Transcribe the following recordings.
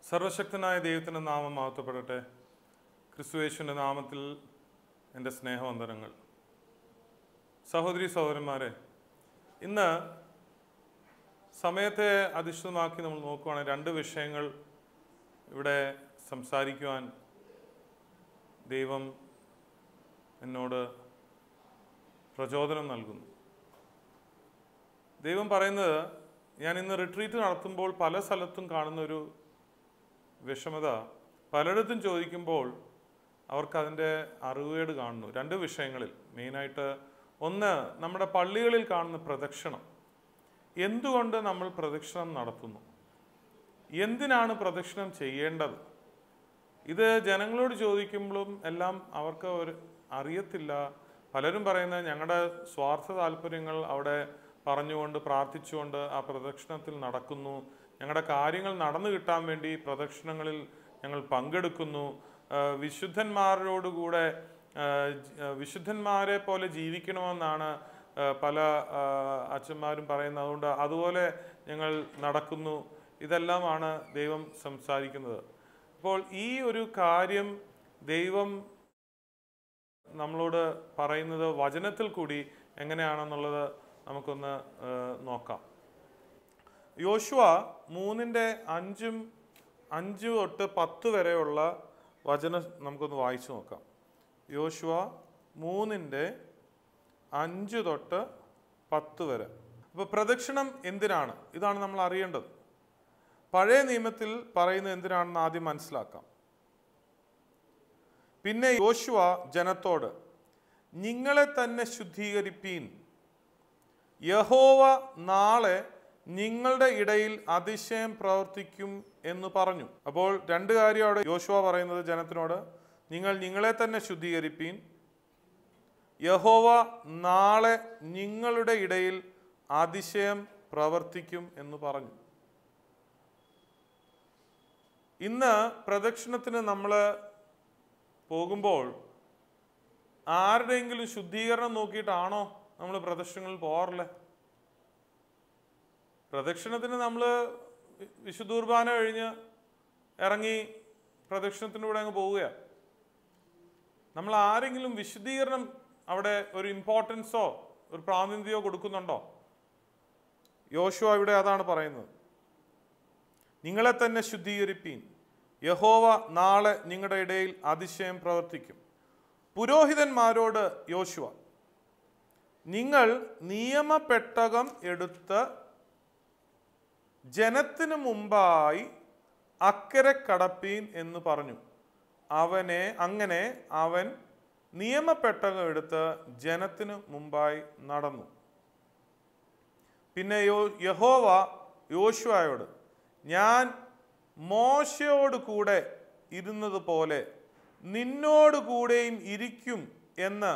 സർവശക്തനായ ദൈവത്തിൻ്റെ നാമം മഹത്വപ്പെടട്ടെ. ക്രിസ്തുയേശുവിൻ്റെ നാമത്തിൽ എൻ്റെ സ്നേഹവന്ദനങ്ങൾ. സഹോദരി സഹോദരന്മാരെ, ഇന്ന് സമയത്തെ അധിഷ്ഠിതമാക്കി നമ്മൾ നോക്കുകയാണെങ്കിൽ രണ്ട് വിഷയങ്ങൾ ഇവിടെ സംസാരിക്കുവാൻ ദൈവം എന്നോട് പ്രചോദനം നൽകുന്നു. ദൈവം പറയുന്നത്, ഞാൻ ഇന്ന് റിട്രീറ്റ് നടത്തുമ്പോൾ പല സ്ഥലത്തും കാണുന്നൊരു വിഷമത, പലയിടത്തും ചോദിക്കുമ്പോൾ അവർക്കതിൻ്റെ അറിവുകേട് കാണുന്നു. രണ്ട് വിഷയങ്ങളിൽ മെയിനായിട്ട്, ഒന്ന് നമ്മുടെ പള്ളികളിൽ കാണുന്ന പ്രദക്ഷിണം. എന്തുകൊണ്ട് നമ്മൾ പ്രദക്ഷിണം നടത്തുന്നു? എന്തിനാണ് പ്രദക്ഷിണം ചെയ്യേണ്ടത്? ഇത് ജനങ്ങളോട് ചോദിക്കുമ്പോഴും എല്ലാം അവർക്ക് അറിയത്തില്ല. പലരും പറയുന്നത് ഞങ്ങളുടെ സ്വാർത്ഥ താല്പര്യങ്ങൾ അവിടെ പറഞ്ഞുകൊണ്ട് പ്രാർത്ഥിച്ചുകൊണ്ട് ആ പ്രദക്ഷിണത്തിൽ നടക്കുന്നു, ഞങ്ങളുടെ കാര്യങ്ങൾ നടന്നു കിട്ടാൻ വേണ്ടി പ്രദക്ഷിണങ്ങളിൽ ഞങ്ങൾ പങ്കെടുക്കുന്നു, വിശുദ്ധന്മാരോടുകൂടെ വിശുദ്ധന്മാരെ പോലെ ജീവിക്കണമെന്നാണ് പല അച്ഛന്മാരും പറയുന്നത്. അതുകൊണ്ട് അതുപോലെ ഞങ്ങൾ നടക്കുന്നു. ഇതെല്ലാമാണ് ദൈവം സംസാരിക്കുന്നത്. അപ്പോൾ ഈ ഒരു കാര്യം ദൈവം നമ്മളോട് പറയുന്നത് വചനത്തിൽ കൂടി എങ്ങനെയാണെന്നുള്ളത് നമുക്കൊന്ന് നോക്കാം. യോശുവ 3:5 തൊട്ട് 10 വരെയുള്ള വചനം നമുക്കൊന്ന് വായിച്ചു നോക്കാം. യോശുവ 3:5 തൊട്ട് 10 വരെ. അപ്പോൾ പ്രദക്ഷിണം എന്തിനാണ്? ഇതാണ് നമ്മൾ അറിയേണ്ടത്. പഴയ നിയമത്തിൽ പറയുന്നത് എന്തിനാണെന്ന് ആദ്യം മനസ്സിലാക്കാം. പിന്നെ യോശുവ ജനത്തോട്, നിങ്ങളെ തന്നെ ശുദ്ധീകരിപ്പീൻ, യഹോവ നാളെ നിങ്ങളുടെ ഇടയിൽ അതിശയം പ്രവർത്തിക്കും എന്ന് പറഞ്ഞു. അപ്പോൾ രണ്ട് കാര്യം അവിടെ യോശുവ പറയുന്നത് ജനത്തിനോട്, നിങ്ങളെ തന്നെ ശുദ്ധീകരിപ്പീൻ, യഹോവ നാളെ നിങ്ങളുടെ ഇടയിൽ അതിശയം പ്രവർത്തിക്കും എന്ന് പറഞ്ഞു. ഇന്ന് പ്രദക്ഷിണത്തിന് നമ്മൾ പോകുമ്പോൾ ആരുടെയെങ്കിലും ശുദ്ധീകരണം നോക്കിയിട്ടാണോ നമ്മൾ പ്രദക്ഷിണങ്ങളിൽ പോകാറില്ല? പ്രദക്ഷിണത്തിന് നമ്മൾ വിശുദ്ധ കുർബാന കഴിഞ്ഞ് ഇറങ്ങി പ്രദക്ഷിണത്തിലൂടെ അങ്ങ് പോവുകയാണ്. നമ്മൾ ആരെങ്കിലും വിശുദ്ധീകരണം അവിടെ ഒരു ഇമ്പോർട്ടൻസോ ഒരു പ്രാതിനിധ്യമോ കൊടുക്കുന്നുണ്ടോ? യോശുവ ഇവിടെ അതാണ് പറയുന്നത്. നിങ്ങളെ തന്നെ ശുദ്ധീകരിപ്പീൻ, യഹോവ നാളെ നിങ്ങളുടെ ഇടയിൽ അതിശയം പ്രവർത്തിക്കും. പുരോഹിതന്മാരോട് യോശുവ, നിങ്ങൾ നിയമപെട്ടകം എടുത്ത് ജനത്തിനു മുമ്പായി അക്കരെ കടപ്പീൻ എന്ന് പറഞ്ഞു. അങ്ങനെ അവൻ നിയമപെട്ടകം എടുത്ത് ജനത്തിനു മുമ്പായി നടന്നു. പിന്നെ യഹോവ യോശുവയോട്, ഞാൻ മോശയോട് കൂടെ ഇരുന്നതുപോലെ നിന്നോട് കൂടെയും ഇരിക്കും എന്ന്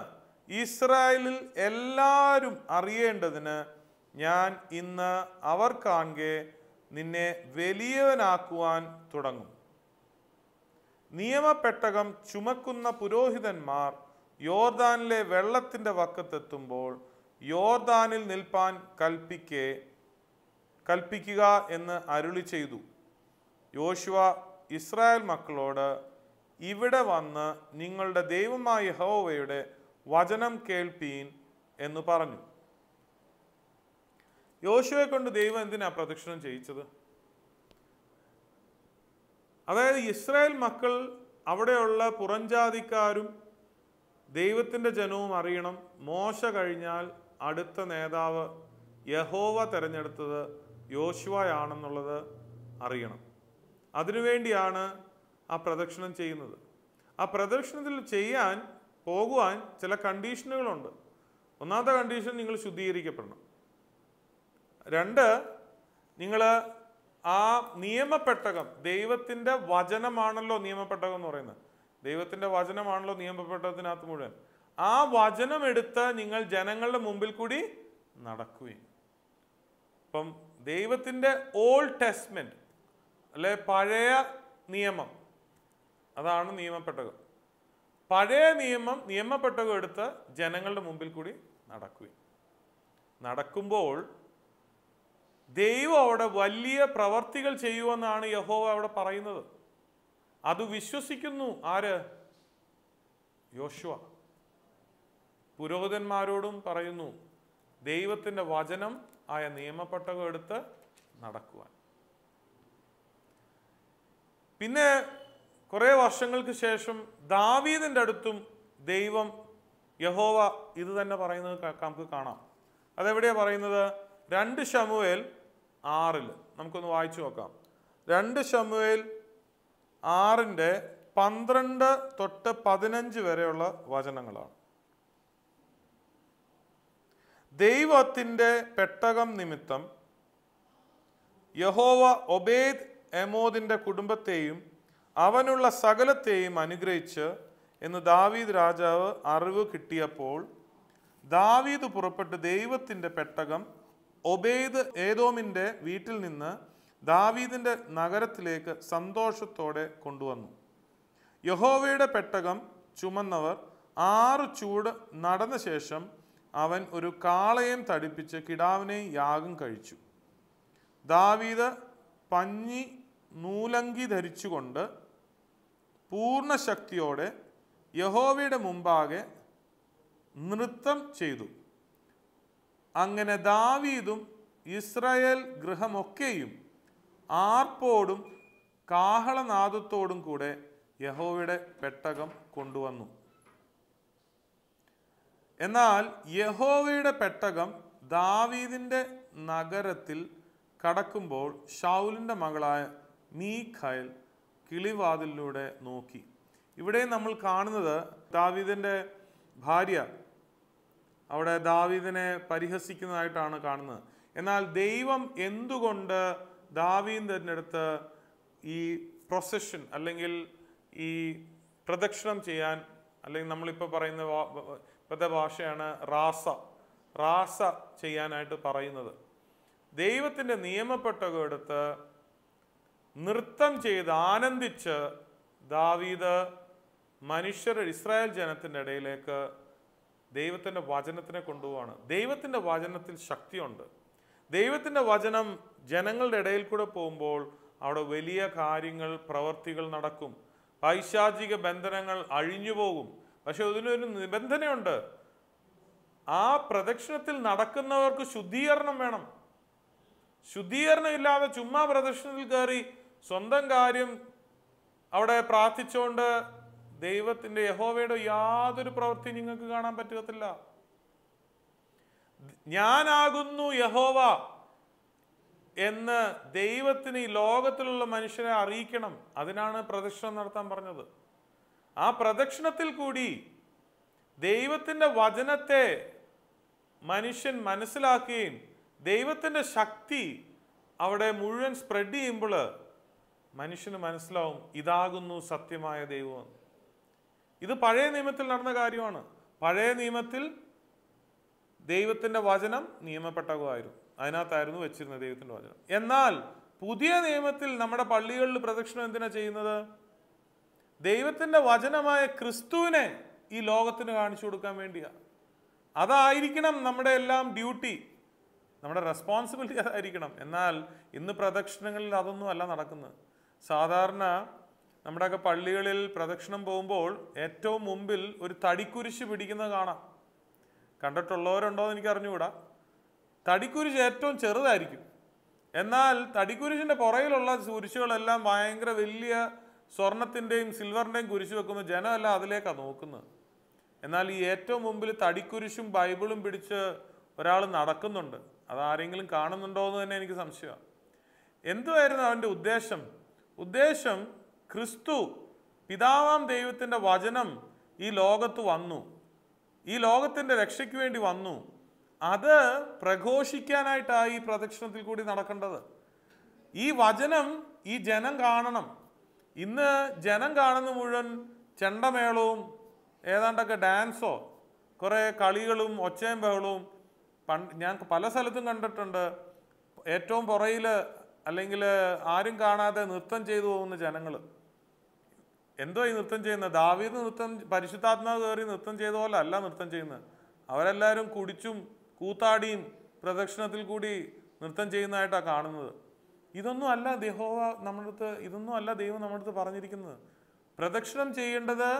ഇസ്രായേലിൽ എല്ലാവരും അറിയേണ്ടതിന് ഞാൻ ഇന്ന് അവർ കാണെ നിന്നെ വലിയവനാക്കുവാൻ തുടങ്ങും. നിയമപെട്ടകം ചുമക്കുന്ന പുരോഹിതന്മാർ യോർദാനിലെ വെള്ളത്തിൻ്റെ വക്കത്തെത്തുമ്പോൾ യോർദാനിൽ നിൽപ്പാൻ കൽപ്പിക്കുക എന്ന് അരുളി ചെയ്തു. യോശുവ ഇസ്രായേൽ മക്കളോട്, ഇവിടെ വന്ന് നിങ്ങളുടെ ദൈവമായ യഹോവയുടെ വചനം കേൾപ്പീൻ എന്ന് പറഞ്ഞു. യോശുവയെ കൊണ്ട് ദൈവം എന്തിനാ പ്രദക്ഷിണം ചെയ്യിച്ചത്? അതായത് ഇസ്രായേൽ മക്കൾ, അവിടെയുള്ള പുറംജാതിക്കാരും ദൈവത്തിൻ്റെ ജനവും അറിയണം, മോശ കഴിഞ്ഞാൽ അടുത്ത നേതാവ് യഹോവ തിരഞ്ഞെടുത്തത് യോശുവയാണെന്നുള്ളത് അറിയണം. അതിനുവേണ്ടിയാണ് ആ പ്രദക്ഷിണം ചെയ്യുന്നത്. ആ പ്രദക്ഷിണത്തിൽ പോകുവാൻ ചില കണ്ടീഷനുകളുണ്ട്. ഒന്നാമത്തെ കണ്ടീഷൻ, നിങ്ങൾ ശുദ്ധീകരിക്കപ്പെടണം. 2, നിങ്ങൾ ആ നിയമപെട്ടകം, ദൈവത്തിൻ്റെ വചനമാണല്ലോ നിയമപെട്ടകം എന്ന് പറയുന്നത്, ദൈവത്തിൻ്റെ വചനമാണല്ലോ നിയമപെട്ടകത്തിനകത്ത് മുഴുവൻ. ആ വചനം എടുത്ത് നിങ്ങൾ ജനങ്ങളുടെ മുമ്പിൽ കൂടി നടക്കുകയും. അപ്പം ദൈവത്തിൻ്റെ ഓൾഡ് ടെസ്റ്റ്മെന്റ് അല്ലെ പഴയ നിയമം, അതാണ് നിയമപെട്ടകം. പഴയ നിയമപെട്ടകം എടുത്ത് ജനങ്ങളുടെ മുമ്പിൽ കൂടി നടക്കുകയും. നടക്കുമ്പോൾ ദൈവം അവിടെ വലിയ പ്രവർത്തികൾ ചെയ്യുമെന്നാണ് യഹോവ അവിടെ പറയുന്നത്. അത് വിശ്വസിക്കുന്നു ആര്? യോശുവ. പുരോഹിതന്മാരോടും പറയുന്നു ദൈവത്തിൻ്റെ വചനം ആയ നിയമപ്പെട്ടകം എടുത്ത് നടക്കുവാൻ. പിന്നെ കുറേ വർഷങ്ങൾക്ക് ശേഷം ദാവീദിൻ്റെ അടുത്തും ദൈവം യഹോവ ഇത് തന്നെ പറയുന്നത് നമുക്ക് കാണാം. അതെവിടെയാണ് പറയുന്നത്? 2 ശമൂവേൽ 6 നമുക്കൊന്ന് വായിച്ചു നോക്കാം. 2 ശമൂവേൽ 6:12 തൊട്ട് 15 വരെയുള്ള വചനങ്ങളാണ്. ദൈവത്തിൻ്റെ പെട്ടകം നിമിത്തം യഹോവ ഒബേദ് എമോദിൻ്റെ കുടുംബത്തെയും അവനുള്ള സകലത്തെയും അനുഗ്രഹിച്ച് എന്ന് ദാവീദ് രാജാവ് അറിവ് കിട്ടിയപ്പോൾ ദാവീദ് പുറപ്പെട്ട് ദൈവത്തിൻ്റെ പെട്ടകം ഒബേദ് ഏദോമിൻ്റെ വീട്ടിൽ നിന്ന് ദാവീദിൻ്റെ നഗരത്തിലേക്ക് സന്തോഷത്തോടെ കൊണ്ടുവന്നു. യഹോവയുടെ പെട്ടകം ചുമന്നവർ 6 ചൂട് നടന്ന ശേഷം അവൻ ഒരു കാളയും തടിപ്പിച്ച് കിടാവിനെയും യാഗം കഴിച്ചു. ദാവീദ് പഞ്ഞി നൂലങ്കി ധരിച്ചുകൊണ്ട് പൂർണ്ണ ശക്തിയോടെ യഹോവയുടെ മുമ്പാകെ നൃത്തം ചെയ്തു. അങ്ങനെ ദാവീദും ഇസ്രായേൽ ഗൃഹമൊക്കെയും ആർപ്പോടും കാഹളനാദത്തോടും കൂടെ യഹോവയുടെ പെട്ടകം കൊണ്ടുവന്നു. എന്നാൽ യഹോവയുടെ പെട്ടകം ദാവീദിൻ്റെ നഗരത്തിൽ കടക്കുമ്പോൾ ശൗലിൻ്റെ മകളായ മീഖായൽ കിളിവാതിലിലൂടെ നോക്കി. ഇവിടെ നമ്മൾ കാണുന്നത് ദാവീദിൻ്റെ ഭാര്യ അവിടെ ദാവീദിനെ പരിഹസിക്കുന്നതായിട്ടാണ് കാണുന്നത്. എന്നാൽ ദൈവം എന്തുകൊണ്ട് ദാവീദിൻ്റെ അടുത്ത് ഈ പ്രൊസഷൻ അല്ലെങ്കിൽ ഈ പ്രദക്ഷിണം ചെയ്യാൻ, അല്ലെങ്കിൽ നമ്മളിപ്പോൾ പറയുന്ന ഇപ്പോഴത്തെ ഭാഷയാണ് റാസ ചെയ്യാനായിട്ട് പറയുന്നത്? ദൈവത്തിൻ്റെ നിയമപ്പെട്ടകം എടുത്ത് നൃത്തം ചെയ്ത് ആനന്ദിച്ച് ദാവീദ് ഇസ്രായേൽ ജനത്തിൻ്റെ ഇടയിലേക്ക് ദൈവത്തിൻ്റെ വചനത്തിനെ കൊണ്ടുപോവാണ്. ദൈവത്തിൻ്റെ വചനത്തിൽ ശക്തിയുണ്ട്. ദൈവത്തിൻ്റെ വചനം ജനങ്ങളുടെ ഇടയിൽ കൂടെ പോകുമ്പോൾ അവിടെ വലിയ കാര്യങ്ങൾ, പ്രവർത്തികൾ നടക്കും. പൈശാചിക ബന്ധനങ്ങൾ അഴിഞ്ഞു പോകും. പക്ഷെ ഇതിനൊരു നിബന്ധനയുണ്ട്. ആ പ്രദക്ഷിണത്തിൽ നടക്കുന്നവർക്ക് ശുദ്ധീകരണം വേണം. ശുദ്ധീകരണം ഇല്ലാതെ ചുമ്മാ പ്രദക്ഷിണത്തിൽ കയറി സ്വന്തം കാര്യം അവിടെ പ്രാർത്ഥിച്ചുകൊണ്ട് ദൈവത്തിൻ്റെ യഹോവയുടെ യാതൊരു പ്രവൃത്തി നിങ്ങൾക്ക് കാണാൻ പറ്റത്തില്ല. ഞാനാകുന്നു യഹോവ എന്ന് ദൈവത്തിന് ഈ ലോകത്തിലുള്ള മനുഷ്യരെ അറിയിക്കണം. അതിനാണ് പ്രദക്ഷിണം നടത്താൻ പറഞ്ഞത്. ആ പ്രദക്ഷിണത്തിൽ കൂടി ദൈവത്തിൻ്റെ വചനത്തെ മനുഷ്യൻ മനസ്സിലാക്കുകയും ദൈവത്തിൻ്റെ ശക്തി അവിടെ മുഴുവൻ സ്പ്രെഡ് ചെയ്യുമ്പോൾ മനുഷ്യന് മനസ്സിലാവും ഇതാകുന്നു സത്യമായ ദൈവം. ഇത് പഴയ നിയമത്തിൽ നടന്ന കാര്യമാണ്. പഴയ നിയമത്തിൽ ദൈവത്തിൻ്റെ വചനം നിയമപ്പെട്ടകമായിരുന്നു. അതിനകത്തായിരുന്നു വെച്ചിരുന്നത് ദൈവത്തിൻ്റെ വചനം. എന്നാൽ പുതിയ നിയമത്തിൽ നമ്മുടെ പള്ളികളിൽ പ്രദക്ഷിണം എന്തിനാ ചെയ്യുന്നത്? ദൈവത്തിൻ്റെ വചനമായ ക്രിസ്തുവിനെ ഈ ലോകത്തിന് കാണിച്ചു കൊടുക്കാൻ വേണ്ടിയാണ്. അതായിരിക്കണം നമ്മുടെ എല്ലാം ഡ്യൂട്ടി, നമ്മുടെ റെസ്പോൺസിബിലിറ്റി അതായിരിക്കണം. എന്നാൽ ഇന്ന് പ്രദക്ഷിണങ്ങളിൽ അതൊന്നും അല്ല നടക്കുന്നത്. സാധാരണ നമ്മുടെയൊക്കെ പള്ളികളിൽ പ്രദക്ഷിണം പോകുമ്പോൾ ഏറ്റവും മുമ്പിൽ ഒരു തടിക്കുരിശ് പിടിക്കുന്നത് കാണാം. കണ്ടിട്ടുള്ളവരുണ്ടോ എന്ന് എനിക്ക് അറിഞ്ഞുകൂടാ. തടിക്കുരിശ് ഏറ്റവും ചെറുതായിരിക്കും. എന്നാൽ തടിക്കുരിശിൻ്റെ പുറകിലുള്ള കുരിശുകളെല്ലാം ഭയങ്കര വലിയ സ്വർണത്തിൻ്റെയും സിൽവറിൻ്റെയും കുരിശ് വെക്കുമ്പോൾ ജനമെല്ലാം അതിലേക്കാണ് നോക്കുന്നത്. എന്നാൽ ഈ ഏറ്റവും മുമ്പിൽ തടിക്കുരിശും ബൈബിളും പിടിച്ച് ഒരാൾ നടക്കുന്നുണ്ട്. അതാരെങ്കിലും കാണുന്നുണ്ടോ എന്ന് തന്നെ എനിക്ക് സംശയമാണ്. എന്തുവായിരുന്നു അവൻ്റെ ഉദ്ദേശം? ക്രിസ്തു പിതാവാം ദൈവത്തിൻ്റെ വചനം ഈ ലോകത്ത് വന്നു, ഈ ലോകത്തിൻ്റെ രക്ഷയ്ക്ക് വേണ്ടി വന്നു. അത് പ്രഘോഷിക്കാനായിട്ടാണ് ഈ പ്രദക്ഷിണത്തിൽ കൂടി നടക്കേണ്ടത്. ഈ വചനം ഈ ജനം കാണണം. ഇന്ന് ജനം കാണുന്ന മുഴുവൻ ചെണ്ടമേളവും ഏതാണ്ടൊക്കെ ഡാൻസോ കുറേ കളികളും ഒച്ചയും ബഹളവും. ഞാൻ പല സ്ഥലത്തും കണ്ടിട്ടുണ്ട്. ഏറ്റവും പുറയിൽ അല്ലെങ്കിൽ ആരും കാണാതെ നൃത്തം ചെയ്തു പോകുന്ന ജനങ്ങൾ. എന്തോ ഈ നൃത്തം ചെയ്യുന്നത്? ദാവീദ് നൃത്തം പരിശുദ്ധാത്മാവ് കയറി നൃത്തം ചെയ്ത പോലെ അല്ല നൃത്തം ചെയ്യുന്നത്. അവരെല്ലാവരും കുടിച്ചും കൂത്താടിയും പ്രദക്ഷിണത്തിൽ കൂടി നൃത്തം ചെയ്യുന്നതായിട്ടാണ് കാണുന്നത്. ഇതൊന്നും അല്ല ഇതൊന്നും അല്ല ദൈവം നമ്മുടെ അടുത്ത് പറഞ്ഞിരിക്കുന്നത്. പ്രദക്ഷിണം ചെയ്യേണ്ടത്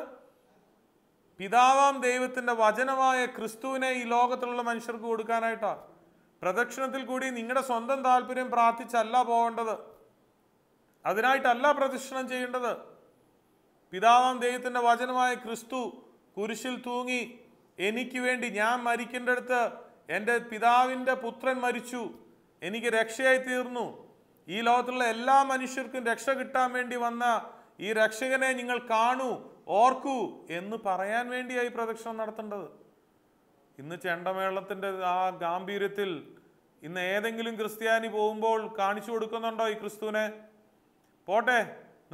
പിതാവാം ദൈവത്തിൻ്റെ വചനമായ ക്രിസ്തുവിനെ ഈ ലോകത്തിലുള്ള മനുഷ്യർക്ക് കൊടുക്കാനായിട്ടാണ്. പ്രദക്ഷിണത്തിൽ കൂടി നിങ്ങളുടെ സ്വന്തം താല്പര്യം പ്രാർത്ഥിച്ചല്ല പോകേണ്ടത്. അതിനായിട്ടല്ല പ്രദക്ഷിണം ചെയ്യേണ്ടത്. പിതാവാം ദൈവത്തിൻ്റെ വചനമായ ക്രിസ്തു കുരിശിൽ തൂങ്ങി എനിക്ക് വേണ്ടി, ഞാൻ മരിക്കേണ്ടടുത്ത് എൻ്റെ പിതാവിൻ്റെ പുത്രൻ മരിച്ചു, എനിക്ക് രക്ഷയായി തീർന്നു, ഈ ലോകത്തുള്ള എല്ലാ മനുഷ്യർക്കും രക്ഷ കിട്ടാൻ വേണ്ടി വന്ന ഈ രക്ഷകനെ നിങ്ങൾ കാണൂ, ഓർക്കൂ എന്ന് പറയാൻ വേണ്ടിയായി പ്രദക്ഷിണം നടത്തേണ്ടത്. ഇന്ന് ചെണ്ടമേളത്തിൻ്റെ ആ ഗാംഭീര്യത്തിൽ ഇന്ന് ഏതെങ്കിലും ക്രിസ്ത്യാനി പോകുമ്പോൾ കാണിച്ചു കൊടുക്കുന്നുണ്ടോ ഈ ക്രിസ്തുവിനെ? പോട്ടെ,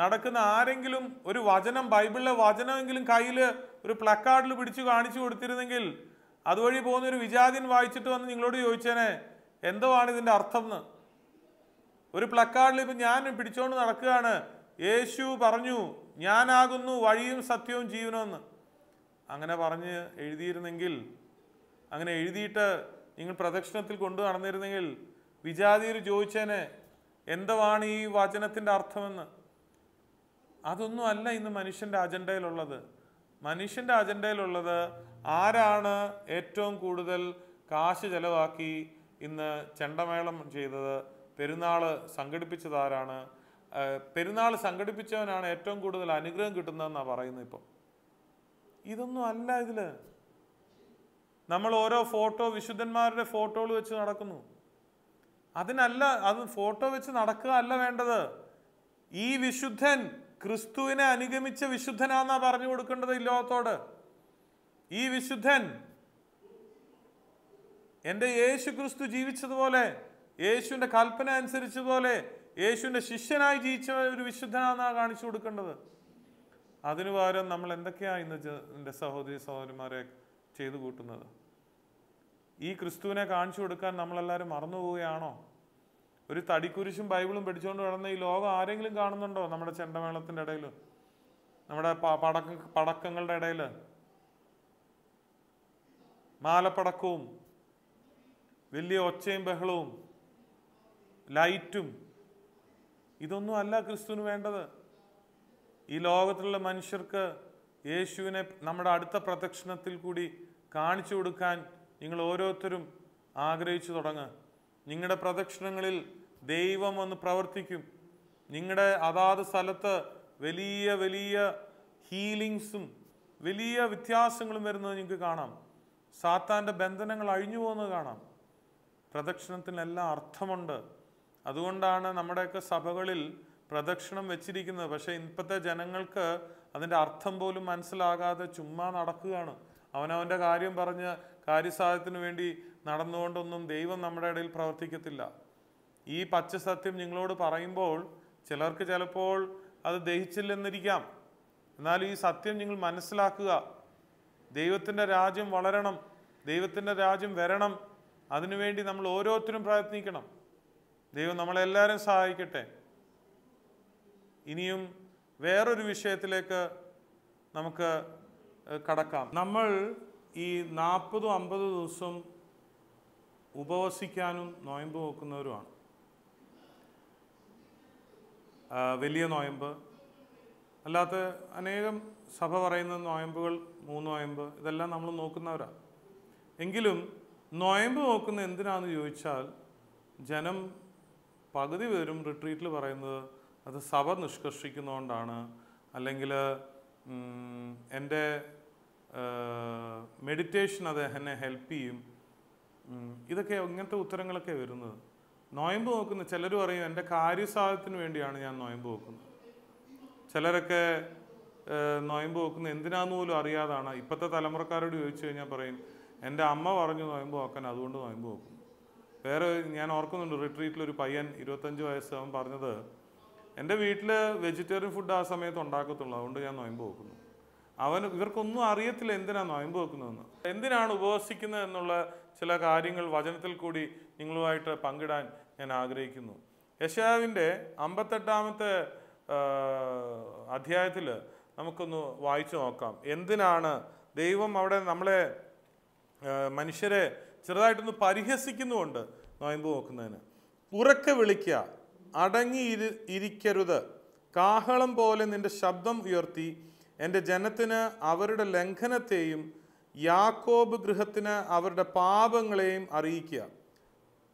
നടക്കുന്ന ആരെങ്കിലും ഒരു വചനം, ബൈബിളിലെ വചനമെങ്കിലും കയ്യിൽ ഒരു പ്ലക്കാർഡിൽ പിടിച്ചു കാണിച്ചു കൊടുത്തിരുന്നെങ്കിൽ അതുവഴി പോകുന്നൊരു വിജാതിൻ വായിച്ചിട്ട് വന്ന് നിങ്ങളോട് ചോദിച്ചേനെ എന്തുവാണ് ഇതിൻ്റെ അർത്ഥം എന്ന്. ഒരു പ്ലക്കാർഡിൽ ഇപ്പം ഞാൻ പിടിച്ചോണ്ട് നടക്കുകയാണ്, യേശു പറഞ്ഞു ഞാനാകുന്നു വഴിയും സത്യവും ജീവനും എന്ന് അങ്ങനെ പറഞ്ഞ് എഴുതിയിരുന്നെങ്കിൽ, അങ്ങനെ എഴുതിയിട്ട് നിങ്ങൾ പ്രദക്ഷിണത്തിൽ കൊണ്ടു നടന്നിരുന്നെങ്കിൽ വിജാതിയർ ചോദിച്ചേനെ എന്തുവാണ് ഈ വചനത്തിൻ്റെ അർത്ഥമെന്ന്. അതൊന്നും അല്ല ഇന്ന് മനുഷ്യൻ്റെ അജണ്ടയിലുള്ളത്. മനുഷ്യൻ്റെ അജണ്ടയിലുള്ളത് ആരാണ് ഏറ്റവും കൂടുതൽ കാശ് ചെലവാക്കി ഇന്ന് ചെണ്ടമേളം ചെയ്തത്, പെരുന്നാൾ സംഘടിപ്പിച്ചതാരാണ്, പെരുന്നാൾ സംഘടിപ്പിച്ചവനാണ് ഏറ്റവും കൂടുതൽ അനുഗ്രഹം കിട്ടുന്നതെന്നാണ് പറയുന്നത്. ഇപ്പം ഇതൊന്നും അല്ല. ഇതിൽ നമ്മൾ ഓരോ ഫോട്ടോ, വിശുദ്ധന്മാരുടെ ഫോട്ടോകൾ വെച്ച് നടക്കുന്നു. അതിനല്ല, അത് ഫോട്ടോ വെച്ച് നടക്കുക അല്ല വേണ്ടത്. ഈ വിശുദ്ധൻ ക്രിസ്തുവിനെ അനുഗമിച്ച വിശുദ്ധനാന്നാ പറഞ്ഞു കൊടുക്കേണ്ടത് ഈ ലോകത്തോട്. ഈ വിശുദ്ധൻ എൻ്റെ യേശു ക്രിസ്തു ജീവിച്ചതുപോലെ, യേശുവിൻ്റെ കൽപ്പന അനുസരിച്ചതുപോലെ യേശുവിൻ്റെ ശിഷ്യനായി ജീവിച്ച ഒരു വിശുദ്ധനാന്നാ കാണിച്ചു കൊടുക്കേണ്ടത്. അതിനു പകരം നമ്മൾ എന്തൊക്കെയാണ് ഇന്ന് എൻ്റെ സഹോദരി സഹോദരന്മാരെ ചെയ്തു കൂട്ടുന്നത്? ഈ ക്രിസ്തുവിനെ കാണിച്ചു കൊടുക്കാൻ നമ്മളെല്ലാവരും മറന്നുപോവുകയാണോ? ഒരു തടിക്കുരിശും ബൈബിളും പിടിച്ചുകൊണ്ട് കിടന്ന ഈ ലോകം ആരെങ്കിലും കാണുന്നുണ്ടോ? നമ്മുടെ ചെണ്ടമേളത്തിൻ്റെ ഇടയിൽ, നമ്മുടെ പടക്കങ്ങളുടെ ഇടയിൽ, മാലപ്പടക്കവും വലിയ ഒച്ചയും ബഹളവും ലൈറ്റും, ഇതൊന്നും അല്ല ക്രിസ്തുവിന് വേണ്ടത്. ഈ ലോകത്തിലുള്ള മനുഷ്യർക്ക് യേശുവിനെ നമ്മുടെ അടുത്ത പ്രദക്ഷിണത്തിൽ കൂടി കാണിച്ചു കൊടുക്കാൻ നിങ്ങൾ ഓരോരുത്തരും ആഗ്രഹിച്ചു തുടങ്ങുക. നിങ്ങളുടെ പ്രദക്ഷിണങ്ങളിൽ ദൈവം ഒന്ന് പ്രവർത്തിക്കും. നിങ്ങളുടെ അതാത് സ്ഥലത്ത് വലിയ വലിയ ഹീലിങ്സും വലിയ വ്യത്യാസങ്ങളും വരുന്നത് നിങ്ങൾക്ക് കാണാം. സാത്താൻ്റെ ബന്ധനങ്ങൾ അഴിഞ്ഞു പോകുന്നത് കാണാം. പ്രദക്ഷിണത്തിനെല്ലാം അർത്ഥമുണ്ട്. അതുകൊണ്ടാണ് നമ്മുടെയൊക്കെ സഭകളിൽ പ്രദക്ഷിണം വെച്ചിരിക്കുന്നത്. പക്ഷേ ഇപ്പോഴത്തെ ജനങ്ങൾക്ക് അതിൻ്റെ അർത്ഥം പോലും മനസ്സിലാകാതെ ചുമ്മാ നടക്കുകയാണ്. അവനവൻ്റെ കാര്യം പറഞ്ഞ് കാര്യസാധ്യത്തിന് വേണ്ടി നടന്നുകൊണ്ടൊന്നും ദൈവം നമ്മുടെ ഇടയിൽ പ്രവർത്തിക്കത്തില്ല. ഈ പച്ച സത്യം നിങ്ങളോട് പറയുമ്പോൾ ചിലർക്ക് ചിലപ്പോൾ അത് ദഹിച്ചില്ലെന്നിരിക്കാം. എന്നാൽ ഈ സത്യം നിങ്ങൾ മനസ്സിലാക്കുക. ദൈവത്തിൻ്റെ രാജ്യം വളരണം, ദൈവത്തിൻ്റെ രാജ്യം വരണം. അതിനുവേണ്ടി നമ്മൾ ഓരോരുത്തരും പ്രയത്നിക്കണം. ദൈവം നമ്മളെല്ലാവരും സഹായിക്കട്ടെ. ഇനിയും വേറൊരു വിഷയത്തിലേക്ക് നമുക്ക് കടക്കാം. നമ്മൾ ഈ 40-50 ദിവസം ഉപവസിക്കാനും നോയമ്പ് നോക്കുന്നവരുമാണ്. വലിയ നോയമ്പ് അല്ലാത്ത അനേകം സഭ പറയുന്ന നോയമ്പുകൾ, 3 നോയമ്പ്, ഇതെല്ലാം നമ്മൾ നോക്കുന്നവരാണ്. എങ്കിലും നോയമ്പ് നോക്കുന്ന എന്തിനാണെന്ന് ചോദിച്ചാൽ ജനം പകുതി പേരും റിട്രീറ്റിൽ പറയുന്നത് അത് സഭ നിഷ്കർഷിക്കുന്നതുകൊണ്ടാണ്, അല്ലെങ്കിൽ എൻ്റെ മെഡിറ്റേഷൻ അത് എന്നെ ഹെൽപ്പ് ചെയ്യും. ഇതൊക്കെ ഇങ്ങനത്തെ ഉത്തരങ്ങളൊക്കെ വരുന്നത്. നോയമ്പ് നോക്കുന്ന ചിലർ പറയും എൻ്റെ കാര്യസാധ്യത്തിന് വേണ്ടിയാണ് ഞാൻ നോയമ്പ് നോക്കുന്നത്. ചിലരൊക്കെ നോയമ്പ് നോക്കുന്നത് എന്തിനാന്ന് പോലും അറിയാതാണ്. ഇപ്പോഴത്തെ തലമുറക്കാരോട് ചോദിച്ചു കഴിഞ്ഞാൽ പറയും എൻ്റെ അമ്മ പറഞ്ഞു നോയമ്പ് നോക്കാൻ, അതുകൊണ്ട് നോയമ്പ് നോക്കുന്നു. വേറെ ഞാൻ ഓർക്കുന്നുണ്ട്, റിട്രീറ്റിലൊരു പയ്യൻ 25 വയസ്സ്, അവൻ പറഞ്ഞത് എൻ്റെ വീട്ടിൽ വെജിറ്റേറിയൻ ഫുഡ് ആ സമയത്ത് ഉണ്ടാക്കത്തുള്ളൂ, അതുകൊണ്ട് ഞാൻ നോയമ്പ് നോക്കുന്നു. ഇവർക്കൊന്നും അറിയത്തില്ല എന്തിനാണ് നോയമ്പ് വെക്കുന്നതെന്ന്. എന്തിനാണ് ഉപവസിക്കുന്നത് എന്നുള്ള ചില കാര്യങ്ങൾ വചനത്തിൽ കൂടി നിങ്ങളുമായിട്ട് പങ്കിടാൻ ഞാൻ ആഗ്രഹിക്കുന്നു. യെശയ്യാവിൻ്റെ 58-ാമത്തെ അധ്യായത്തിൽ നമുക്കൊന്ന് വായിച്ചു നോക്കാം. എന്തിനാണ് ദൈവം അവിടെ നമ്മളെ മനുഷ്യരെ ചെറുതായിട്ടൊന്ന് പരിഹസിക്കുന്നുമുണ്ട് നോയമ്പ് നോക്കുന്നതിന്. ഉറക്കെ വിളിക്കുക, അടങ്ങി ഇരിക്കരുത്. കാഹളം പോലെ നിന്റെ ശബ്ദം ഉയർത്തി എൻ്റെ ജനത്തിന് അവരുടെ ലംഘനത്തെയും യാക്കോബ് ഗൃഹത്തിന് അവരുടെ പാപങ്ങളെയും അറിയിക്കുക.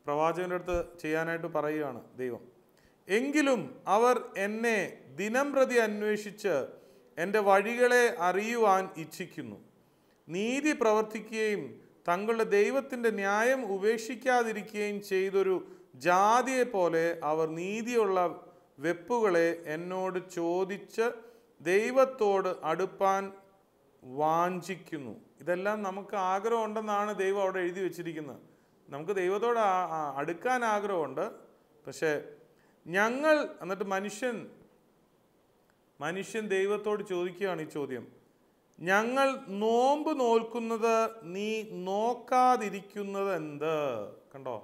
പ്രവാചകൻ്റെ അടുത്ത് ചെയ്യാനായിട്ട് പറയുകയാണ് ദൈവം. എങ്കിലും അവർ എന്നെ ദിനം പ്രതി അന്വേഷിച്ച് എൻ്റെ വഴികളെ അറിയുവാൻ ഇച്ഛിക്കുന്നു. നീതി പ്രവർത്തിക്കുകയും തങ്ങളുടെ ദൈവത്തിൻ്റെ ന്യായം ഉപേക്ഷിക്കാതിരിക്കുകയും ചെയ്തൊരു ജാതിയെ പോലെ അവർ നീതിയുള്ള വെപ്പുകളെ എന്നോട് ചോദിച്ച് ദൈവത്തോട് അടുപ്പാൻ വാഞ്ചിക്കുന്നു. ഇതെല്ലാം നമുക്ക് ആഗ്രഹമുണ്ടെന്നാണ് ദൈവം അവിടെ എഴുതി വച്ചിരിക്കുന്നത്. നമുക്ക് ദൈവത്തോട് അടുക്കാൻ ആഗ്രഹമുണ്ട്. പക്ഷേ ഞങ്ങൾ എന്നിട്ട് മനുഷ്യൻ ദൈവത്തോട് ചോദിക്കുകയാണ് ഈ ചോദ്യം: ഞങ്ങൾ നോമ്പ് നോൽക്കുന്നത് നീ നോക്കാതിരിക്കുന്നത് എന്ത്? കണ്ടോ,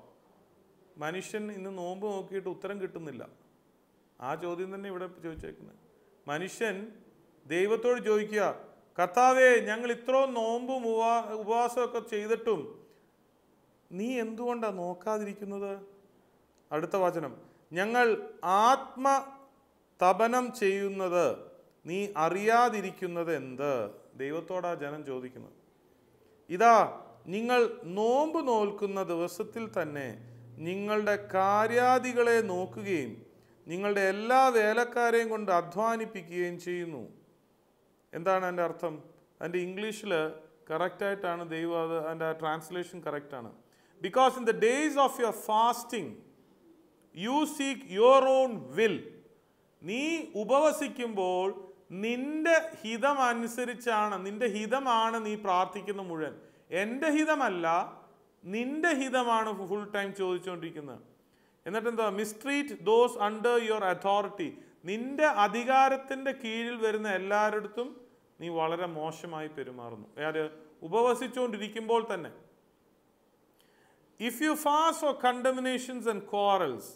മനുഷ്യൻ ഇന്ന് നോമ്പ് നോക്കിയിട്ട് ഉത്തരം കിട്ടുന്നില്ല. ആ ചോദ്യം തന്നെ ഇവിടെ ചോദിച്ചേക്കുന്നത്. മനുഷ്യൻ ദൈവത്തോട് ചോദിക്കുക, കർത്താവേ, ഞങ്ങൾ ഇത്രയും നോമ്പും ഉപവാസമൊക്കെ ചെയ്തിട്ടും നീ എന്തുകൊണ്ടാണ് നോക്കാതിരിക്കുന്നത്? അടുത്ത വചനം: ഞങ്ങൾ ആത്മതപനം ചെയ്യുന്നത് നീ അറിയാതിരിക്കുന്നത് എന്ത്? ദൈവത്തോടാ ജനം ചോദിക്കുന്നത്. ഇതാ, നിങ്ങൾ നോമ്പ് നോൽക്കുന്ന ദിവസത്തിൽ തന്നെ നിങ്ങളുടെ കാര്യാദികളെ നോക്കുകയും നിങ്ങളുടെ എല്ലാ വേലക്കാരെയും കൊണ്ട് അധ്വാനിപ്പിക്കുകയും ചെയ്യുന്നു. എന്താണ് അതിൻ്റെ അർത്ഥം? അതിൻ്റെ ഇംഗ്ലീഷിൽ കറക്റ്റായിട്ടാണ് ദൈവം അതിൻ്റെ ട്രാൻസ്ലേഷൻ കറക്റ്റാണ്. Because in the days of your fasting U seek your own will. നീ ഉപവസിക്കുമ്പോൾ നിന്റെ ഹിതം അനുസരിച്ചാണ്, നിന്റെ ഹിതമാണ് നീ പ്രാർത്ഥിക്കുന്ന മുഴുവൻ. എൻ്റെ ഹിതമല്ല, നിന്റെ ഹിതമാണ് ഫുൾ ടൈം ചോദിച്ചുകൊണ്ടിരിക്കുന്നത്. എന്നിട്ട് എന്താ? Mistreat those under your authority. നിന്റെ അധികാരത്തിൻ്റെ കീഴിൽ വരുന്ന എല്ലാവരുടെ നീ വളരെ മോശമായി പെരുമാറുന്നു. ഉപവസിച്ചുകൊണ്ടിരിക്കുമ്പോൾ തന്നെ. If you fast for contaminations and quarrels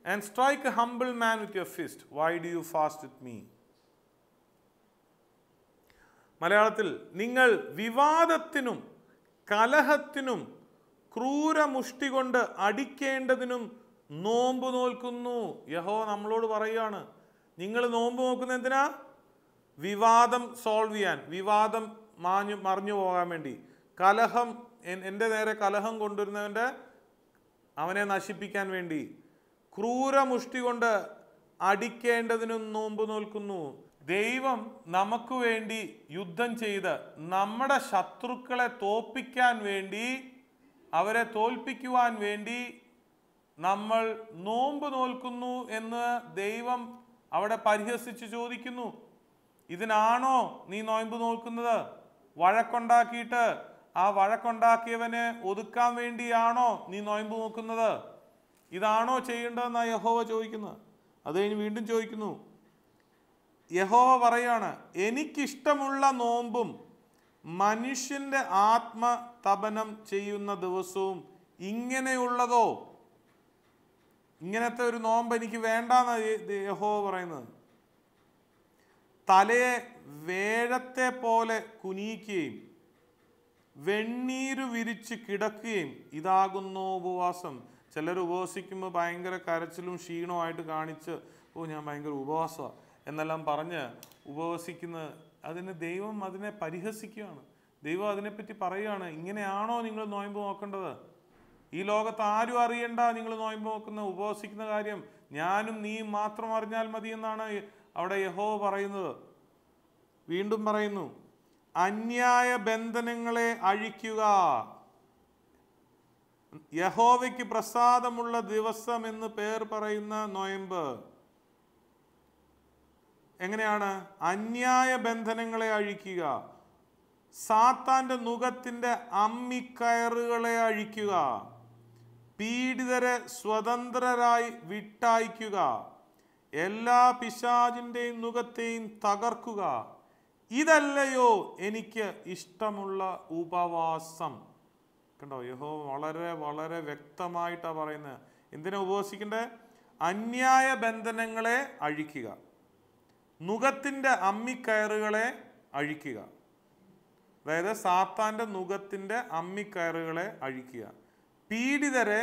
and strike a humble man with your fist, why do you fast with me? മലയാളത്തിൽ, നിങ്ങൾ വിവാദത്തിനും കലഹത്തിനും ക്രൂരമുഷ്ടി കൊണ്ട് അടിക്കേണ്ടതിനും നോമ്പ് നോൽക്കുന്നു. യഹോവ നമ്മളോട് പറയുകയാണ്, നിങ്ങൾ നോമ്പ് നോക്കുന്ന എന്തിനാ? വിവാദം സോൾവ് ചെയ്യാൻ, വിവാദം മറിഞ്ഞു പോകാൻ വേണ്ടി. കലഹം, എൻ്റെ നേരെ കലഹം കൊണ്ടുവരുന്നവൻ്റെ അവനെ നശിപ്പിക്കാൻ വേണ്ടി. ക്രൂരമുഷ്ടി കൊണ്ട് അടിക്കേണ്ടതിനും നോമ്പ് നോൽക്കുന്നു. ദൈവം നമുക്ക് വേണ്ടി യുദ്ധം ചെയ്ത് നമ്മുടെ ശത്രുക്കളെ തോൽപ്പിക്കാൻ വേണ്ടി, അവരെ തോൽപ്പിക്കുവാൻ വേണ്ടി നമ്മൾ നോമ്പ് നോൽക്കുന്നു എന്ന് ദൈവം അവിടെ പരിഹസിച്ച് ചോദിക്കുന്നു. ഇതിനാണോ നീ നോമ്പ് നോൽക്കുന്നത്? വഴക്കുണ്ടാക്കിയിട്ട് ആ വഴക്കുണ്ടാക്കിയവനെ ഒതുക്കാൻ വേണ്ടിയാണോ നീ നോമ്പ് നോക്കുന്നത്? ഇതാണോ ചെയ്യേണ്ടതെന്നാണ് യഹോവ ചോദിക്കുന്നത്. അത് കഴിഞ്ഞ് വീണ്ടും ചോദിക്കുന്നു. യഹോവ പറയാണ്, എനിക്കിഷ്ടമുള്ള നോമ്പും മനുഷ്യൻ്റെ ആത്മതപനം ചെയ്യുന്ന ദിവസവും ഇങ്ങനെയുള്ളതോ? ഇങ്ങനത്തെ ഒരു നോമ്പ് എനിക്ക് വേണ്ടാന്നാണ് യഹോവ പറയുന്നത്. തലയെ വേഴത്തെ പോലെ കുനിയിക്കുകയും വെണ്ണീര് വിരിച്ച് കിടക്കുകയും ഇതാകുന്നു ഉപവാസം. ചിലർ ഉപവസിക്കുമ്പോൾ ഭയങ്കര കരച്ചിലും ക്ഷീണമായിട്ട് കാണിച്ച്, ഞാൻ ഭയങ്കര ഉപവാസമാണ് എന്നെല്ലാം പറഞ്ഞ് ഉപവസിക്കുന്ന, ദൈവം അതിനെ പരിഹസിക്കുകയാണ്. ദൈവം അതിനെപ്പറ്റി പറയുകയാണ്, ഇങ്ങനെയാണോ നിങ്ങൾ നോയമ്പ് നോക്കേണ്ടത്? ഈ ലോകത്ത് ആരും അറിയണ്ട നിങ്ങൾ നോയമ്പ് നോക്കുന്ന ഉപവസിക്കുന്ന കാര്യം. ഞാനും നീയും മാത്രം അറിഞ്ഞാൽ മതി എന്നാണ് അവിടെ യഹോവ പറയുന്നത്. വീണ്ടും പറയുന്നു, അന്യായ ബന്ധനങ്ങളെ അഴിക്കുക. യഹോവയ്ക്ക് പ്രസാദമുള്ള ദിവസം എന്ന് പേർ പറയുന്ന നോയമ്പ് എങ്ങനെയാണ്? അന്യായ ബന്ധനങ്ങളെ അഴിക്കുക, സാത്താന്റെ നുകത്തിന്റെ അമ്മിക്കയറുകളെ അഴിക്കുക, പീഡിതരെ സ്വതന്ത്രരായി വിട്ടയക്കുക, എല്ലാ പിശാചിന്റെയും നുകത്തെയും തകർക്കുക. ഇതല്ലയോ എനിക്ക് ഇഷ്ടമുള്ള ഉപവാസം? കണ്ടോ, യഹോവ വളരെ വളരെ വ്യക്തമായിട്ടാണ് പറയുന്നത്. എന്തിനാ ഉപവസിക്കണ്ടേ? അന്യായ ബന്ധനങ്ങളെ അഴിക്കുക, നുകത്തിൻ്റെ അമ്മിക്കയറുകളെ അഴിക്കുക. അതായത് സാത്താൻ്റെ നുകത്തിൻ്റെ അമ്മിക്കയറുകളെ അഴിക്കുക, പീഡിതരെ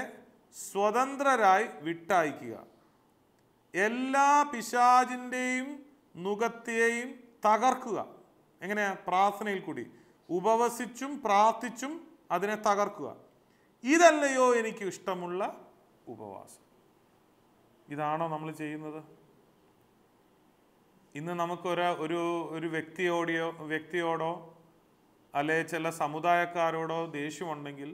സ്വതന്ത്രരായി വിട്ടയക്കുക. എല്ലാ പിശാചിൻ്റെയും നുകത്തെയും തകർക്കുക. എങ്ങനെയാ? പ്രാർത്ഥനയിൽ കൂടി ഉപവസിച്ചും പ്രാർത്ഥിച്ചും അതിനെ തകർക്കുക. ഇതല്ലയോ എനിക്ക് ഇഷ്ടമുള്ള ഉപവാസം. ഇതാണോ നമ്മൾ ചെയ്യുന്നത്? ഇന്ന് നമുക്ക് ഒരു വ്യക്തിയോടോ അല്ലെ ചില സമുദായക്കാരോടോ ദേഷ്യമുണ്ടെങ്കിൽ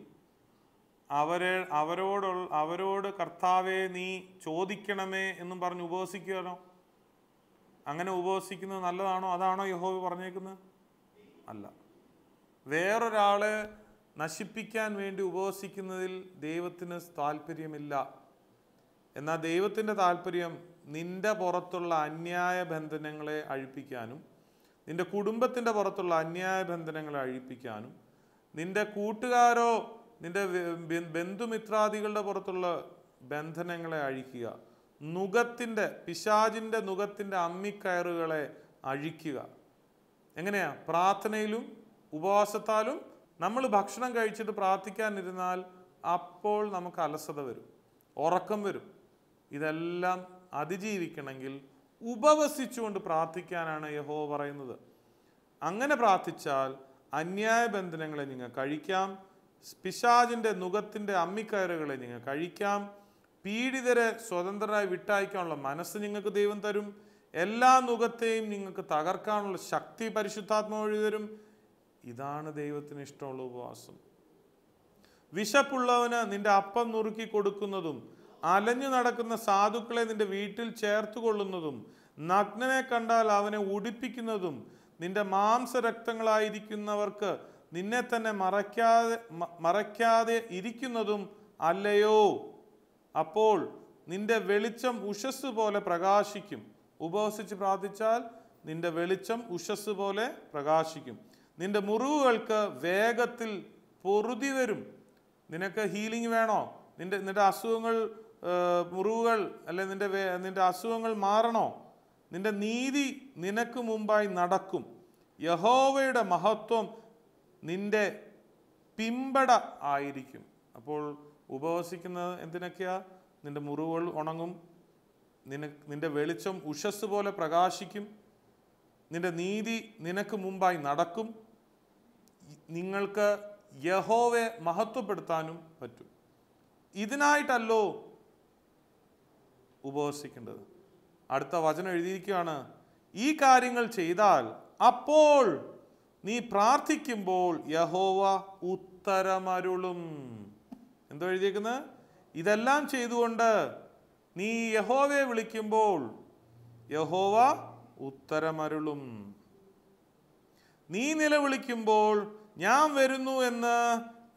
അവരോട് കർത്താവെ നീ ചോദിക്കണമേ എന്നും പറഞ്ഞ് ഉപവസിക്കുകയാണോ? അങ്ങനെ ഉപവസിക്കുന്നത് നല്ലതാണോ? അതാണോ യഹോവ പറഞ്ഞേക്കുന്നത്? അല്ല. വേറൊരാളെ നശിപ്പിക്കാൻ വേണ്ടി ഉപവസിക്കുന്നതിൽ ദൈവത്തിന് താല്പര്യമില്ല. എന്നാൽ ദൈവത്തിൻ്റെ താല്പര്യം നിന്റെ പുറത്തുള്ള അന്യായ ബന്ധനങ്ങളെ അഴിപ്പിക്കാനും, നിന്റെ കുടുംബത്തിൻ്റെ പുറത്തുള്ള അന്യായ ബന്ധനങ്ങളെ അഴിപ്പിക്കാനും, നിന്റെ കൂട്ടുകാരോ നിന്റെ ബന്ധുമിത്രാദികളുടെ പുറത്തുള്ള ബന്ധനങ്ങളെ അഴിക്കുക, പിശാചിൻ്റെ നുകത്തിൻ്റെ അമ്മിക്കയറുകളെ അഴിക്കുക. എങ്ങനെയാ? പ്രാർത്ഥനയിലും ഉപവാസത്താലും. നമ്മൾ ഭക്ഷണം കഴിച്ചിട്ട് പ്രാർത്ഥിക്കാനിരുന്നാൽ അപ്പോൾ നമുക്ക് അലസത വരും, ഉറക്കം വരും. ഇതെല്ലാം അതിജീവിക്കണമെങ്കിൽ ഉപവസിച്ചുകൊണ്ട് പ്രാർത്ഥിക്കാനാണ് യഹോവ പറയുന്നത്. അങ്ങനെ പ്രാർത്ഥിച്ചാൽ അന്യായ ബന്ധനങ്ങളെ നിങ്ങൾക്ക് കഴിക്കാം, പിശാചിൻ്റെ നുകത്തിൻ്റെ അമ്മിക്കയറുകളെ നിങ്ങൾക്ക് കഴിക്കാം, പീഡിതരെ സ്വതന്ത്രരായി വിട്ടയക്കാനുള്ള മനസ്സ് നിങ്ങൾക്ക് ദൈവം തരും, എല്ലാ നുകത്തെയും നിങ്ങൾക്ക് തകർക്കാനുള്ള ശക്തി പരിശുദ്ധാത്മാവ് വഴി തരും. ഇതാണ് ദൈവത്തിന് ഇഷ്ടമുള്ള ഉപവാസം. വിശപ്പുള്ളവന് നിന്റെ അപ്പം നുറുക്കി കൊടുക്കുന്നതും, അലഞ്ഞു നടക്കുന്ന സാധുക്കളെ നിന്റെ വീട്ടിൽ ചേർത്ത് കൊള്ളുന്നതും, നഗ്നനെ കണ്ടാൽ അവനെ ഉടുപ്പിക്കുന്നതും, നിന്റെ മാംസരക്തങ്ങളായിരിക്കുന്നവർക്ക് നിന്നെ തന്നെ മറയ്ക്കാതെ ഇരിക്കുന്നതും അല്ലയോ? അപ്പോൾ നിന്റെ വെളിച്ചം ഉഷസ് പോലെ പ്രകാശിക്കും. ഉപവസിച്ച് പ്രാർത്ഥിച്ചാൽ നിന്റെ വെളിച്ചം ഉഷസ് പോലെ പ്രകാശിക്കും. നിന്റെ മുറിവുകൾക്ക് വേഗത്തിൽ പൊറുതി വരും. നിനക്ക് ഹീലിംഗ് വേണോ? നിന്റെ അസുഖങ്ങൾ, മുറിവുകൾ അല്ലെ നിന്റെ അസുഖങ്ങൾ മാറണോ? നിന്റെ നീതി നിനക്ക് മുമ്പായി നടക്കും. യഹോവയുടെ മഹത്വം നിന്റെ പിമ്പട ആയിരിക്കും. അപ്പോൾ ഉപവസിക്കുന്നത് എന്തിനൊക്കെയാ? നിന്റെ മുറിവുകൾ ഉണങ്ങും, നിന്റെ വെളിച്ചം ഉഷസ് പോലെ പ്രകാശിക്കും, നിന്റെ നീതി നിനക്ക് മുമ്പായി നടക്കും. നിങ്ങൾക്ക് യഹോവയെ മഹത്വപ്പെടുത്താനും പറ്റും. ഇതിനായിട്ടല്ലോ ഉപവസിക്കേണ്ടത്. അടുത്ത വചനം എഴുതിയിരിക്കുകയാണ്, ഈ കാര്യങ്ങൾ ചെയ്താൽ അപ്പോൾ നീ പ്രാർത്ഥിക്കുമ്പോൾ യഹോവ ഉത്തരമരുളും. എന്തോ എഴുതിയിരിക്കുന്നത്? ഇതെല്ലാം ചെയ്തുകൊണ്ട് നീ യഹോവയെ വിളിക്കുമ്പോൾ യഹോവ ഉത്തരമരുളും. നീ നിലവിളിക്കുമ്പോൾ ഞാൻ വരുന്നു എന്ന്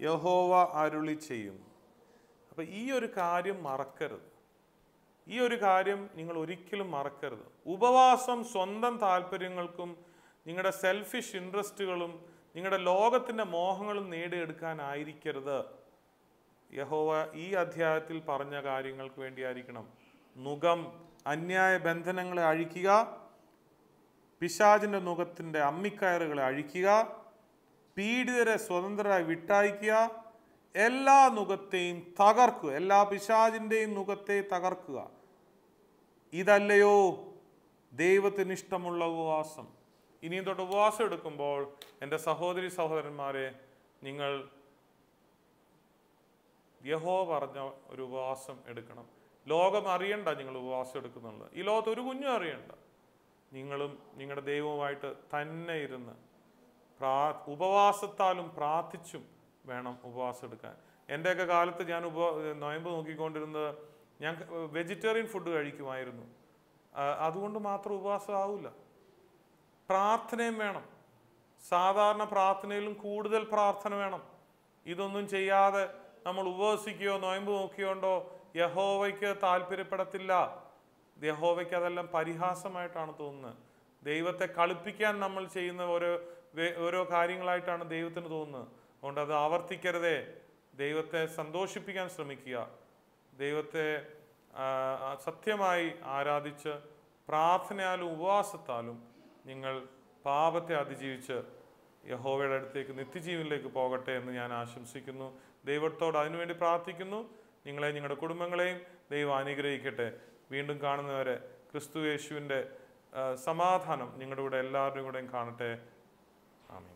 യഹോവ അരുളി ചെയ്യും. അപ്പൊ ഈ ഒരു കാര്യം മറക്കരുത്. ഈ ഒരു കാര്യം നിങ്ങൾ ഒരിക്കലും മറക്കരുത്. ഉപവാസം സ്വന്തം താല്പര്യങ്ങൾക്കും നിങ്ങളുടെ സെൽഫിഷ് ഇൻട്രസ്റ്റുകളും നിങ്ങളുടെ ലോകത്തിൻ്റെ മോഹങ്ങളും നേടിയെടുക്കാനായിരിക്കരുത്. യഹോവ ഈ അധ്യായത്തിൽ പറഞ്ഞ കാര്യങ്ങൾക്ക് വേണ്ടിയായിരിക്കണം. നുകം, അന്യായ ബന്ധനങ്ങളെ അഴിക്കുക, പിശാചിൻ്റെ നുകത്തിൻ്റെ അമ്മിക്കയറുകളെ അഴിക്കുക, പീഡിതരെ സ്വതന്ത്രരായി വിട്ടയക്കുക, എല്ലാ നുകത്തെയും തകർക്കുക, എല്ലാ പിശാചിൻ്റെയും നുകത്തെ തകർക്കുക. ഇതല്ലയോ ദൈവത്തിന് ഇഷ്ടമുള്ള ഉപവാസം. ഇനിയും തൊട്ട് ഉപവാസം എടുക്കുമ്പോൾ എൻ്റെ സഹോദരി സഹോദരന്മാരെ, നിങ്ങൾ യഹോവ പറഞ്ഞ ഒരു ഉപവാസം എടുക്കണം. ലോകം അറിയണ്ട നിങ്ങൾ ഉപവാസം എടുക്കുന്നുള്ളത്. ഈ ലോകത്ത് ഒരു കുഞ്ഞും അറിയണ്ട. നിങ്ങളും നിങ്ങളുടെ ദൈവവുമായിട്ട് തന്നെ ഇരുന്ന് ഉപവാസത്താലും പ്രാർത്ഥിച്ചും വേണം ഉപവാസം എടുക്കാൻ. എൻ്റെയൊക്കെ കാലത്ത് ഞാൻ നൊയമ്പ് നോക്കിക്കൊണ്ടിരുന്നത്, ഞാൻ വെജിറ്റേറിയൻ ഫുഡ് കഴിക്കുമായിരുന്നു. അതുകൊണ്ട് മാത്രം ഉപവാസം ആവില്ല. പ്രാർത്ഥനയും വേണം. സാധാരണ പ്രാർത്ഥനയിലും കൂടുതൽ പ്രാർത്ഥന വേണം. ഇതൊന്നും ചെയ്യാതെ നമ്മൾ ഉപവസിക്കുകയോ നൊയമ്പ് നോക്കിയോണ്ടോ യഹോവയ്ക്ക് താല്പര്യപ്പെടത്തില്ല. യഹോവയ്ക്ക് അതെല്ലാം പരിഹാസമായിട്ടാണ് തോന്നുന്നത്. ദൈവത്തെ കളിപ്പിക്കാൻ നമ്മൾ ചെയ്യുന്ന ഓരോ കാര്യങ്ങളായിട്ടാണ് ദൈവത്തിന് തോന്നുന്നത്. അതുകൊണ്ട് അത് ആവർത്തിക്കരുതേ. ദൈവത്തെ സന്തോഷിപ്പിക്കാൻ ശ്രമിക്കുക. ദൈവത്തെ സത്യമായി ആരാധിച്ച് പ്രാർത്ഥനയാലും ഉപവാസത്താലും നിങ്ങൾ പാപത്തെ അതിജീവിച്ച് യഹോവയുടെ അടുത്തേക്ക് നിത്യജീവനിലേക്ക് പോകട്ടെ എന്ന് ഞാൻ ആശംസിക്കുന്നു. ദൈവത്തോട് അതിനുവേണ്ടി പ്രാർത്ഥിക്കുന്നു. നിങ്ങളെയും നിങ്ങളുടെ കുടുംബങ്ങളെയും ദൈവം അനുഗ്രഹിക്കട്ടെ. വീണ്ടും കാണുന്നവരെ ക്രിസ്തു യേശുവിൻ്റെ സമാധാനം നിങ്ങളുടെ കൂടെ എല്ലാവരുടെയും കൂടെയും കാണട്ടെ. ആമേൻ.